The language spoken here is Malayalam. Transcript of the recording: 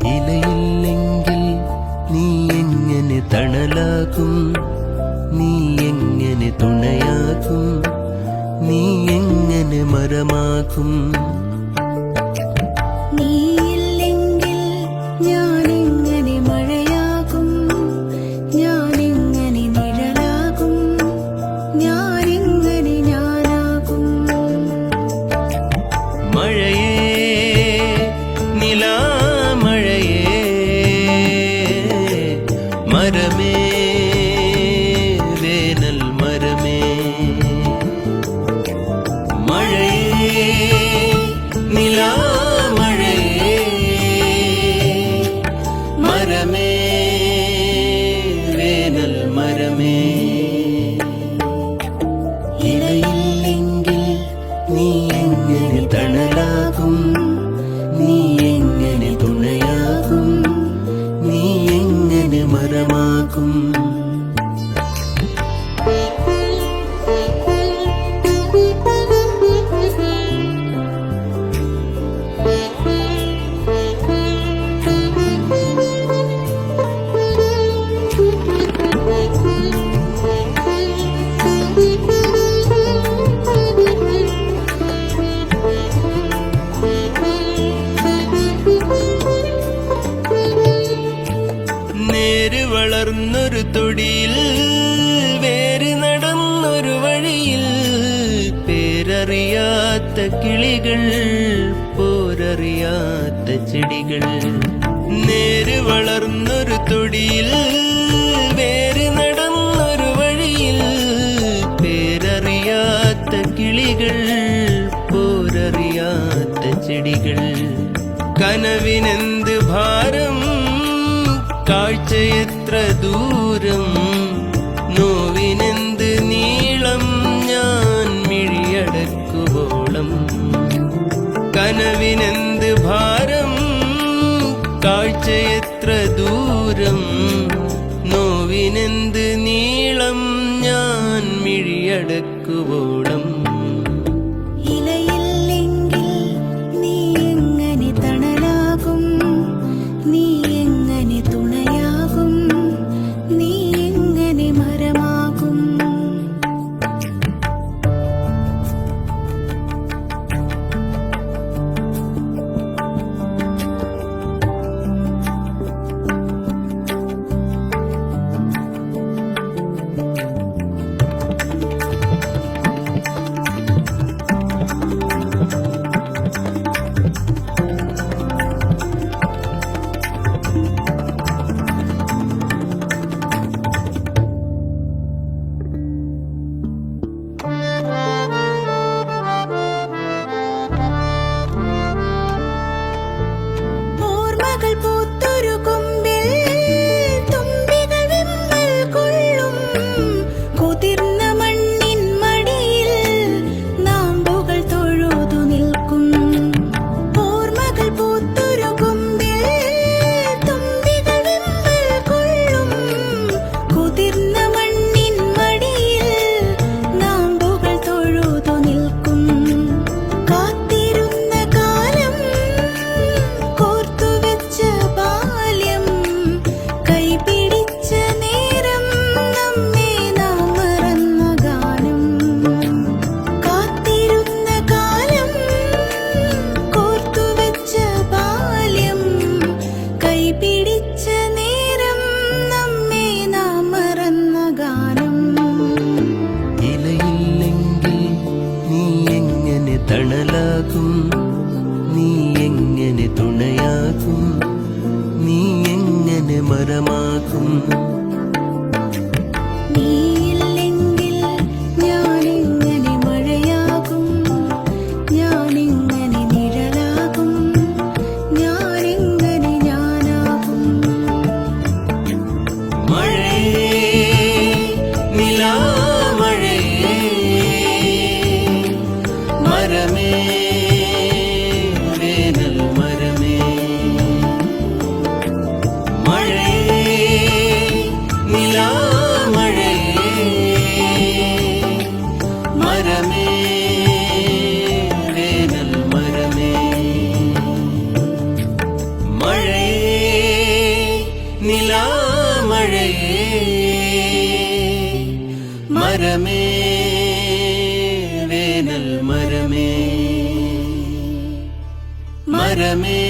ഇലയില്ലെങ്കിൽ നീ എങ്ങനെ തണലാകും, നീ എങ്ങനെ തുണയാകും, നീ എങ്ങനെ മരമാകും. നീയില്ലെങ്കിൽ ഞാനെങ്ങനെ മഴയാകും, ഞാനെങ്ങനെ നിഴലാകും, ഞാനെങ്ങനെ ഞാനാകും. മഴയേ നിലാമഴയേ, മരമേ വേനൽ മരമേ. മഴയേ നിലാമഴയേ, മരമേ വേനൽ മരമേ. ഇലയില്ലെങ്കിൽ നീ എങ്ങനെ തണലാകും, നീ എങ്ങനെ തുണയാകും, നീ എങ്ങനെ മരമാകും. നേര് വളർന്നൊരു തൊടിയിൽ, വേര് നടന്നൊരു വഴിയിൽ, പേരറിയാത്ത കിളികൾ, പോരറിയാത്ത ചെടികൾ. നേര് വളർന്നൊരു തൊടിയിൽ, വേര് നടന്നൊരു വഴിയിൽ, പേരറിയാത്ത കിളികൾ, പോരറിയാത്ത ചെടികൾ. കനവിനെന്ത് ഭാരം, കാഴ്ചയെത്ര ദൂരം, നോവിനെന്ത് നീളം, ഞാൻ മിഴിയടക്കുവോളം. കനവിനെന്ത് ഭാരം, കാഴ്ചയെത്ര ദൂരം, നോവിനെന്ത് നീളം, ഞാൻ മിഴിയടക്കുവോളം. ഇലയില്ലെങ്കിൽ നീ എങ്ങനെ തണലാകും, നീ എങ്ങനെ തുണയാകും, നീ എങ്ങനെ മരമാകും. ഓർമ്മകൾ പൂത്തൊരു കൊമ്പിൽ തുമ്പികൾ വിമ്മൽ കൊള്ളും, കുതിർന്ന മണ്ണിൻ മടിയിൽ നാമ്പുകൾ തൊഴുതു നിൽക്കും. ഓർമ്മകൾ പൂത്തൊരു കൊമ്പിൽ തുമ്പികൾ വിമ്മൽ കൊള്ളും, കുതിർന്ന മണ്ണിൻ മടിയിൽ നാമ്പുകൾ തൊഴുതു നിൽക്കും. കാത്തിരുന്ന കാലം, കോർത്തുവെച്ച ബാല്യം, കൈപിടിച്ച നേരം, നമ്മെ നാം മറന്ന ഗാനം. കാത്തിരുന്ന കാലം, കോർത്തുവെച്ച ബാല്യം, കൈപിടിച്ച നേരം, നമ്മെ നാം മറന്ന ഗാനം. ഇലയില്ലെങ്കിൽ നീ എങ്ങനെ തണലാകും, നീ എങ്ങനെ തുണയാകും, നീ എങ്ങനെ മരമാകും. നീയില്ലെങ്കിൽ ഞാനെങ്ങനെ മഴയാകും, ഞാനെങ്ങനെ നിഴലാകും, ഞാനെങ്ങനെ ഞാനാകും. മഴയേ നിലാമഴയേ, മരമേ വേനൽ മരമേ. മഴയേ നിലാമഴയേ മരമേ വേനൽ മരമേ മരമേ